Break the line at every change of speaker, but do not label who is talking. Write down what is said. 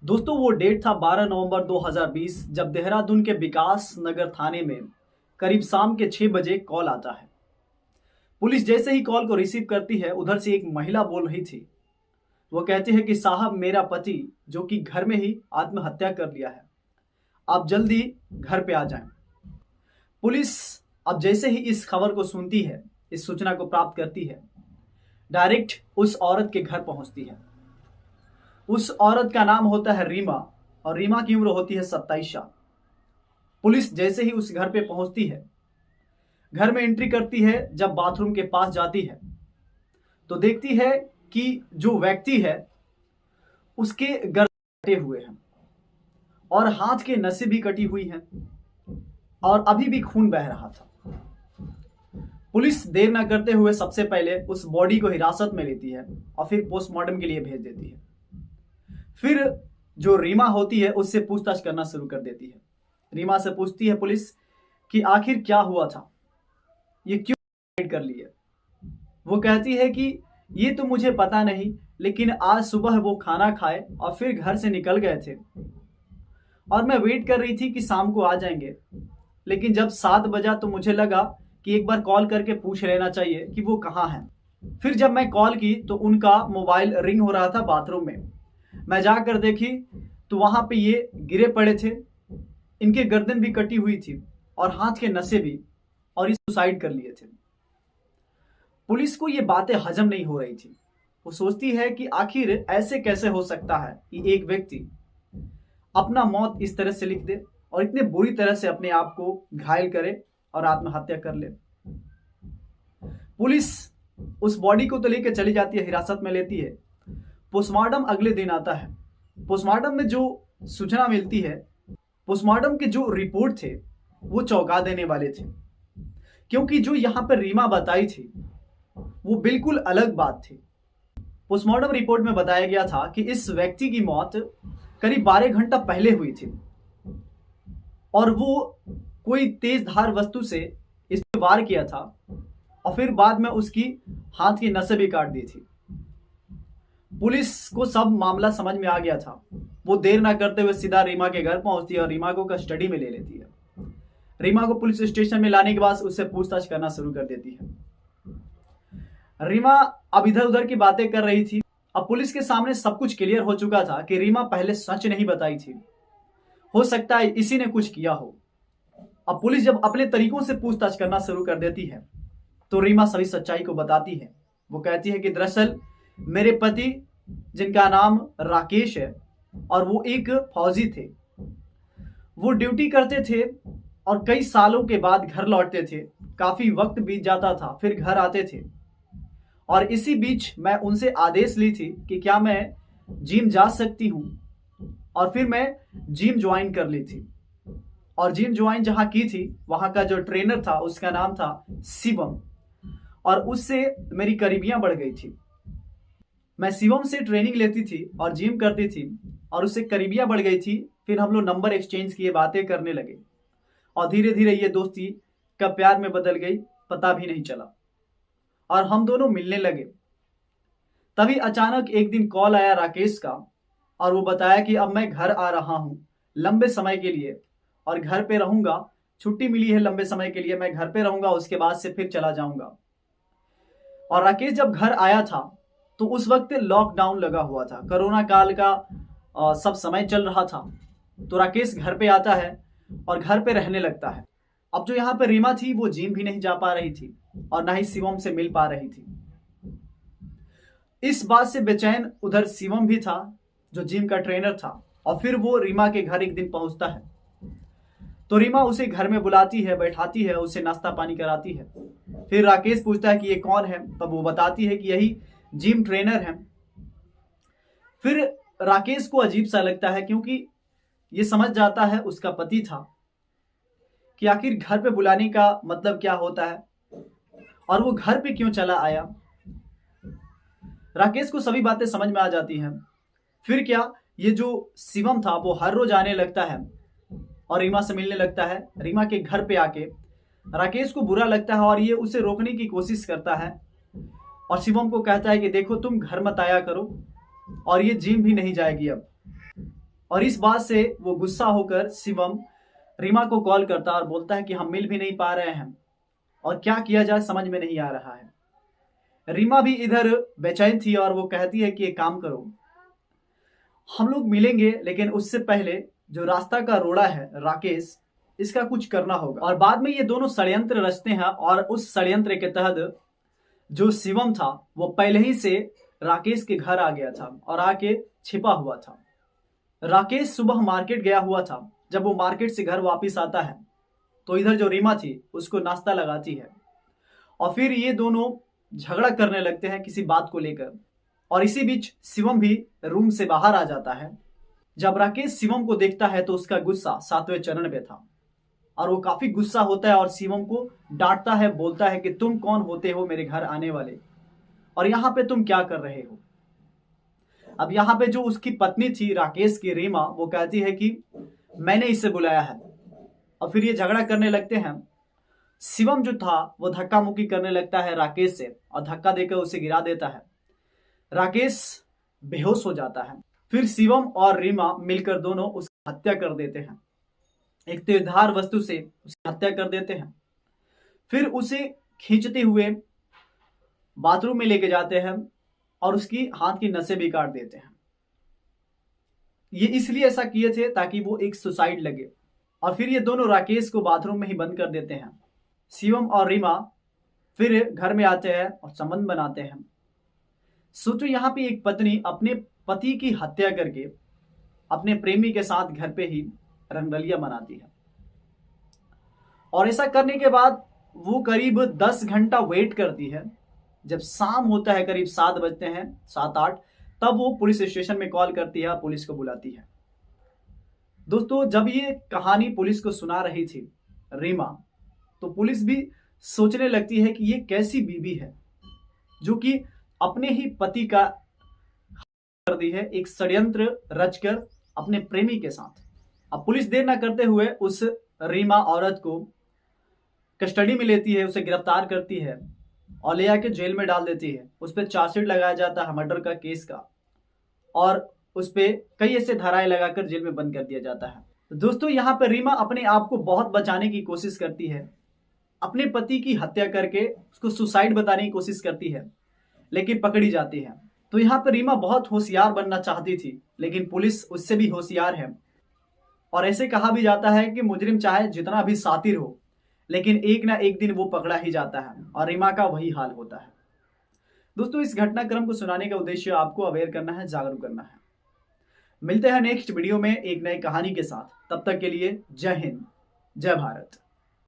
दोस्तों वो डेट था 12 नवंबर 2020 जब देहरादून के विकास नगर थाने में करीब शाम के 6 बजे कॉल आता है। पुलिस जैसे ही कॉल को रिसीव करती है उधर से एक महिला बोल रही थी। वो कहती है कि साहब मेरा पति जो कि घर में ही आत्महत्या कर लिया है, आप जल्दी घर पे आ जाएं। पुलिस अब जैसे ही इस खबर को सुनती है, इस सूचना को प्राप्त करती है, डायरेक्ट उस औरत के घर पहुंचती है। उस औरत का नाम होता है रीमा और रीमा की उम्र होती है 27 साल। पुलिस जैसे ही उस घर पे पहुंचती है, घर में एंट्री करती है, जब बाथरूम के पास जाती है तो देखती है कि जो व्यक्ति है उसके गर्दन कटे हुए हैं और हाथ के नसें भी कटी हुई हैं और अभी भी खून बह रहा था। पुलिस देर न करते हुए सबसे पहले उस बॉडी को हिरासत में लेती है और फिर पोस्टमार्टम के लिए भेज देती है। फिर जो रीमा होती है उससे पूछताछ करना शुरू कर देती है। रीमा से पूछती है पुलिस कि आखिर क्या हुआ था, ये क्यों सुसाइड कर लिए। वो कहती है कि ये तो मुझे पता नहीं, लेकिन आज सुबह वो खाना खाए और फिर घर से निकल गए थे और मैं वेट कर रही थी कि शाम को आ जाएंगे, लेकिन जब 7 बजा तो मुझे लगा कि एक बार कॉल करके पूछ लेना चाहिए कि वो कहाँ हैं। फिर जब मैं कॉल की तो उनका मोबाइल रिंग हो रहा था बाथरूम में। मैं जाकर देखी तो वहां पे ये गिरे पड़े थे, इनके गर्दन भी कटी हुई थी और हाथ के नसें भी, और ये सुसाइड कर लिए थे। पुलिस को ये बातें हजम नहीं हो रही थी। वो सोचती है कि आखिर ऐसे कैसे हो सकता है कि एक व्यक्ति अपना मौत इस तरह से लिख दे और इतने बुरी तरह से अपने आप को घायल करे और आत्महत्या कर ले। पुलिस उस बॉडी को तो लेकर चली जाती है, हिरासत में लेती है। पोस्टमार्टम अगले दिन आता है। पोस्टमार्टम में जो सूचना मिलती है, पोस्टमार्टम के जो रिपोर्ट थे वो चौंका देने वाले थे, क्योंकि जो यहाँ पर रीमा बताई थी वो बिल्कुल अलग बात थी। पोस्टमार्टम रिपोर्ट में बताया गया था कि इस व्यक्ति की मौत करीब 12 घंटा पहले हुई थी और वो कोई तेज धार वस्तु से इस पर वार किया था और फिर बाद में उसकी हाथ की नसें भी काट दी थी। पुलिस को सब मामला समझ में आ गया था। वो देर ना करते हुए सीधा रीमा के घर पहुंचती है और रीमा को कस्टडी में ले लेती है। रीमा को पुलिस स्टेशन में लाने के बाद उससे पूछताछ करना शुरू कर देती है। रीमा अब इधर उधर की बातें कर रही थी। अब पुलिस के सामने सब कुछ क्लियर हो चुका था कि रीमा पहले सच नहीं बताई थी, हो सकता है इसी ने कुछ किया हो। अब पुलिस जब अपने तरीकों से पूछताछ करना शुरू कर देती है तो रीमा सभी सच्चाई को बताती है। वो कहती है कि दरअसल मेरे पति, जिनका नाम राकेश है और वो एक फौजी थे, वो ड्यूटी करते थे और कई सालों के बाद घर लौटते थे। काफी वक्त बीत जाता था, फिर घर आते थे और इसी बीच मैं उनसे आदेश ली थी कि क्या मैं जिम जा सकती हूँ, और फिर मैं जिम ज्वाइन कर ली थी। और जिम ज्वाइन जहाँ की थी वहाँ का जो ट्रेनर था उसका नाम था शिवम, और उससे मेरी करीबियां बढ़ गई थी। मैं शिवम से ट्रेनिंग लेती थी और जिम करती थी और उससे करीबियां बढ़ गई थी। फिर हम लोग नंबर एक्सचेंज किए, बातें करने लगे और धीरे धीरे ये दोस्ती कब प्यार में बदल गई पता भी नहीं चला और हम दोनों मिलने लगे। तभी अचानक एक दिन कॉल आया राकेश का और वो बताया कि अब मैं घर आ रहा हूँ लंबे समय के लिए और घर पे रहूंगा, छुट्टी मिली है लंबे समय के लिए, मैं घर पे रहूंगा, उसके बाद से फिर चला जाऊंगा। और राकेश जब घर आया था तो उस वक्त लॉकडाउन लगा हुआ था, कोरोना काल का सब समय चल रहा था। तो राकेश घर पे आता है और घर पे रहने लगता है। अब जो यहाँ पे रीमा थी वो जिम भी नहीं जा पा रही थी और ना ही शिवम से मिल पा रही थी। इस बात से बेचैन उधर शिवम भी था जो जिम का ट्रेनर था। और फिर वो रीमा के घर एक दिन पहुंचता है तो रीमा उसे घर में बुलाती है, बैठाती है, उसे नाश्ता पानी कराती है। फिर राकेश पूछता है कि ये कौन है, तब वो बताती है कि यही जिम ट्रेनर है। फिर राकेश को अजीब सा लगता है क्योंकि ये समझ जाता है उसका पति था कि आखिर घर पे बुलाने का मतलब क्या होता है और वो घर पे क्यों चला आया। राकेश को सभी बातें समझ में आ जाती हैं। फिर क्या, ये जो शिवम था वो हर रोज आने लगता है और रीमा से मिलने लगता है। रीमा के घर पे आके राकेश को बुरा लगता है और ये उसे रोकने की कोशिश करता है और शिवम को कहता है कि देखो तुम घर मत आया करो और ये जिम भी नहीं जाएगी अब। और इस बात से वो गुस्सा होकर शिवम रीमा को कॉल करता है और बोलता है कि हम मिल भी नहीं पा रहे हैं और क्या किया जाए समझ में नहीं आ रहा है। रीमा भी इधर बेचैन थी और वो कहती है कि एक काम करो, हम लोग मिलेंगे लेकिन उससे पहले जो रास्ता का रोड़ा है राकेश, इसका कुछ करना होगा। और बाद में ये दोनों षड्यंत्र रचते हैं और उस षड्यंत्र के तहत जो शिवम था वो पहले ही से राकेश के घर आ गया था और आके छिपा हुआ था। राकेश सुबह मार्केट गया हुआ था। जब वो मार्केट से घर वापस आता है तो इधर जो रीमा थी उसको नाश्ता लगाती है और फिर ये दोनों झगड़ा करने लगते हैं किसी बात को लेकर। और इसी बीच शिवम भी रूम से बाहर आ जाता है। जब राकेश शिवम को देखता है तो उसका गुस्सा 7वें चरण पे था और वो काफी गुस्सा होता है और शिवम को डांटता है, बोलता है कि तुम कौन होते हो मेरे घर आने वाले और यहाँ पे तुम क्या कर रहे हो। अब यहाँ पे जो उसकी पत्नी थी राकेश की रीमा, वो कहती है कि मैंने इसे बुलाया है। और फिर ये झगड़ा करने लगते हैं। शिवम जो था वो धक्का मुक्की करने लगता है राकेश से और धक्का देकर उसे गिरा देता है। राकेश बेहोश हो जाता है। फिर शिवम और रीमा मिलकर दोनों उसकी हत्या कर देते हैं। एक तीरधार वस्तु से उसकी हत्या कर देते हैं। फिर उसे खींचते हुए बाथरूम में लेके जाते हैं और उसकी हाथ की नसें भी काट देते हैं। ये इसलिए ऐसा किए थे ताकि वो एक सुसाइड लगे। और फिर ये दोनों राकेश को बाथरूम में ही बंद कर देते हैं। शिवम और रीमा फिर घर में आते हैं और संबंध बनाते हैं। सोचो यहाँ पे एक पत्नी अपने पति की हत्या करके अपने प्रेमी के साथ घर पे ही रंगरलिया मनाती है और ऐसा करने के बाद वो करीब 10 घंटा वेट करती है। जब शाम होता है, करीब 7 बजते हैं, 7-8, तब वो पुलिस स्टेशन में कॉल करती है, पुलिस को बुलाती है। दोस्तों, जब ये कहानी पुलिस को सुना रही थी रीमा, तो पुलिस भी सोचने लगती है कि ये कैसी बीवी है जो कि अपने ही पति का कर दी है एक षड्यंत्र रचकर अपने प्रेमी के साथ। अब पुलिस देर ना करते हुए उस रीमा औरत को कस्टडी में लेती है, उसे गिरफ्तार करती है और ले आके जेल में डाल देती है। उस पर चार्जशीट लगाया जाता है मर्डर का केस का और उस पर कई ऐसे धाराएं लगाकर जेल में बंद कर दिया जाता है। तो दोस्तों, यहाँ पर रीमा अपने आप को बहुत बचाने की कोशिश करती है, अपने पति की हत्या करके उसको सुसाइड बताने की कोशिश करती है, लेकिन पकड़ी जाती है। तो यहाँ पर रीमा बहुत होशियार बनना चाहती थी, लेकिन पुलिस उससे भी होशियार है। और ऐसे कहा भी जाता है कि मुजरिम चाहे जितना भी शातिर हो, लेकिन एक ना एक दिन वो पकड़ा ही जाता है और रीमा का वही हाल होता है। दोस्तों, इस घटनाक्रम को सुनाने का उद्देश्य आपको अवेयर करना है, जागरूक करना है। मिलते हैं नेक्स्ट वीडियो में एक नई कहानी के साथ। तब तक के लिए जय हिंद, जय भारत।